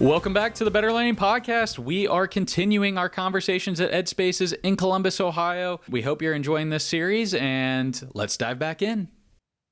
Welcome back to the Better Learning Podcast. We are continuing our conversations at EDspaces in Columbus, Ohio. We hope you're enjoying this series, and let's dive back in.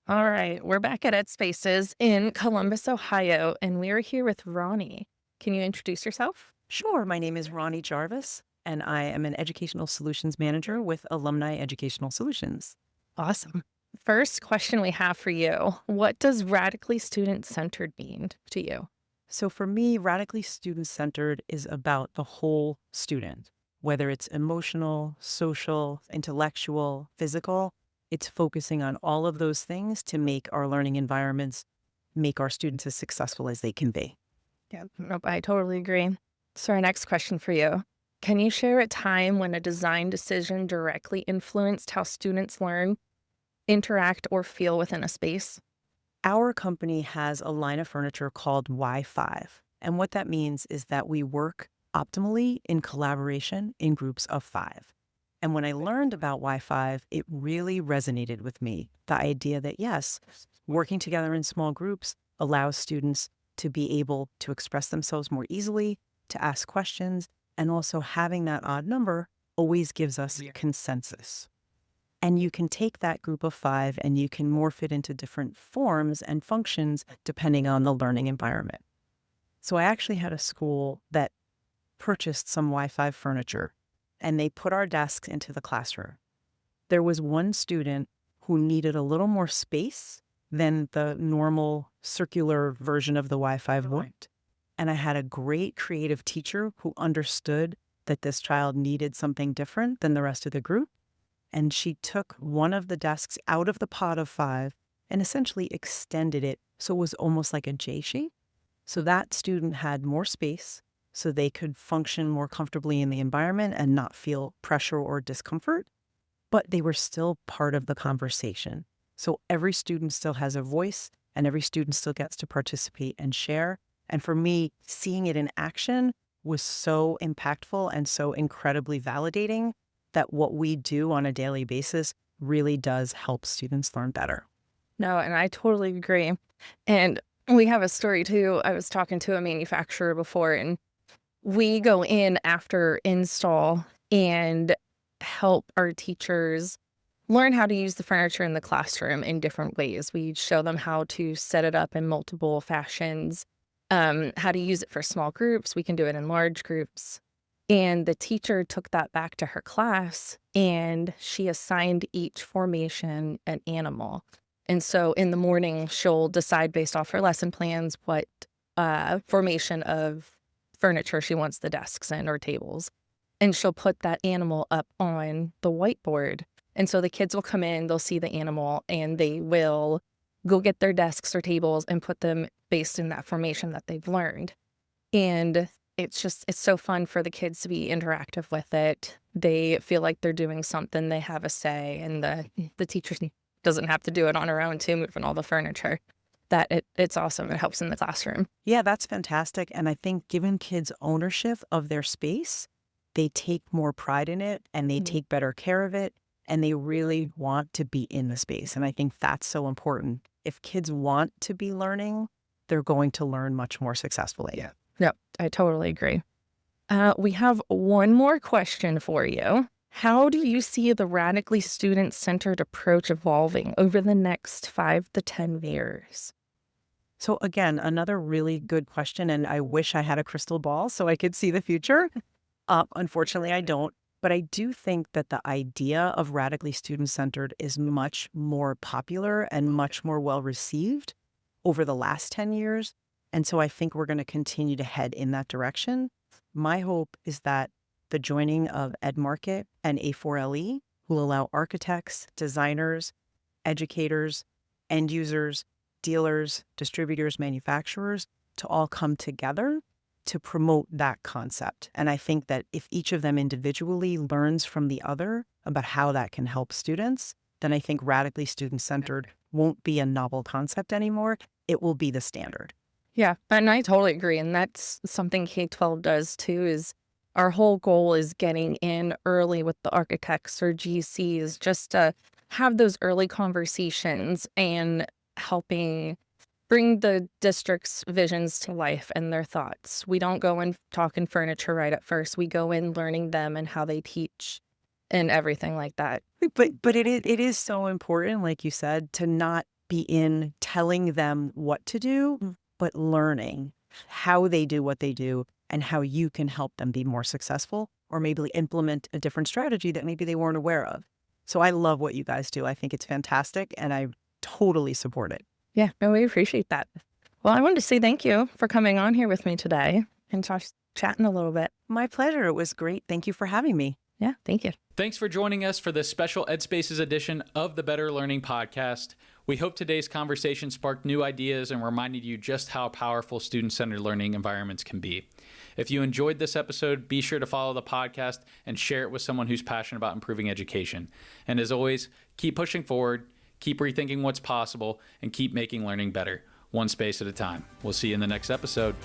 All right, we're back at EDspaces in Columbus, Ohio, and we're here with Ronni. Can you introduce yourself? Sure. My name is Ronni Jarvis, and I am an Educational Solutions Manager with Alumni Educational Solutions. Awesome. First question we have for you. What does radically student-centered mean to you? So for me, radically student-centered is about the whole student, whether it's emotional, social, intellectual, physical. It's focusing on all of those things to make our learning environments, make our students as successful as they can be. Yeah, nope, I totally agree. So our next question for you. Can you share a time when a design decision directly influenced how students learn, interact, or feel within a space? Our company has a line of furniture called Y5. And what that means is that we work optimally in collaboration in groups of 5. And when I learned about Y5, it really resonated with me. The idea that, yes, working together in small groups allows students to be able to express themselves more easily, to ask questions, and also having that odd number always gives us consensus. And you can take that group of 5 and you can morph it into different forms and functions depending on the learning environment. So I actually had a school that purchased some Y5 furniture and they put our desks into the classroom. There was one student who needed a little more space than the normal circular version of the Y5 would. And I had a great creative teacher who understood that this child needed something different than the rest of the group. And she took one of the desks out of the pod of 5 and essentially extended it so it was almost like a J shape. So that student had more space so they could function more comfortably in the environment and not feel pressure or discomfort, but they were still part of the conversation. So every student still has a voice and every student still gets to participate and share. And for me, seeing it in action was so impactful and so incredibly validating that what we do on a daily basis really does help students learn better. No, and I totally agree. And we have a story too. I was talking to a manufacturer before, and we go in after install and help our teachers learn how to use the furniture in the classroom in different ways. We show them how to set it up in multiple fashions, how to use it for small groups. We can do it in large groups. And the teacher took that back to her class and she assigned each formation an animal. And so in the morning, she'll decide based off her lesson plans what formation of furniture she wants the desks in or tables. And she'll put that animal up on the whiteboard. And so the kids will come in, they'll see the animal, and they will go get their desks or tables and put them based in that formation that they've learned. And it's so fun for the kids to be interactive with it. They feel like they're doing something, they have a say, and the teacher doesn't have to do it on her own too, moving all the furniture. It's awesome. It helps in the classroom. Yeah, that's fantastic. And I think giving kids ownership of their space, they take more pride in it and they take better care of it and they really want to be in the space. And I think that's so important. If kids want to be learning, they're going to learn much more successfully. Yeah. Yep, I totally agree. We have one more question for you. How do you see the radically student-centered approach evolving over the next 5 to 10 years? So again, another really good question, and I wish I had a crystal ball so I could see the future. Unfortunately, I don't. But I do think that the idea of radically student-centered is much more popular and much more well-received over the last 10 years. And so I think we're going to continue to head in that direction. My hope is that the joining of EdMarket and A4LE will allow architects, designers, educators, end users, dealers, distributors, manufacturers to all come together to promote that concept. And I think that if each of them individually learns from the other about how that can help students, then I think radically student-centered won't be a novel concept anymore. It will be the standard. Yeah, and I totally agree. And that's something K-12 does too, is our whole goal is getting in early with the architects or GCs just to have those early conversations and helping bring the district's visions to life and their thoughts. We don't go in talking furniture right at first. We go in learning them and how they teach and everything like that. But it is so important, like you said, to not be in telling them what to do, but learning how they do what they do and how you can help them be more successful or maybe implement a different strategy that maybe they weren't aware of. So I love what you guys do. I think it's fantastic and I totally support it. Yeah, no, we appreciate that. Well, I wanted to say thank you for coming on here with me today and chatting a little bit. My pleasure. It was great. Thank you for having me. Yeah, thank you. Thanks for joining us for this special EdSpaces edition of the Better Learning Podcast. We hope today's conversation sparked new ideas and reminded you just how powerful student-centered learning environments can be. If you enjoyed this episode, be sure to follow the podcast and share it with someone who's passionate about improving education. And as always, keep pushing forward, keep rethinking what's possible, and keep making learning better, one space at a time. We'll see you in the next episode.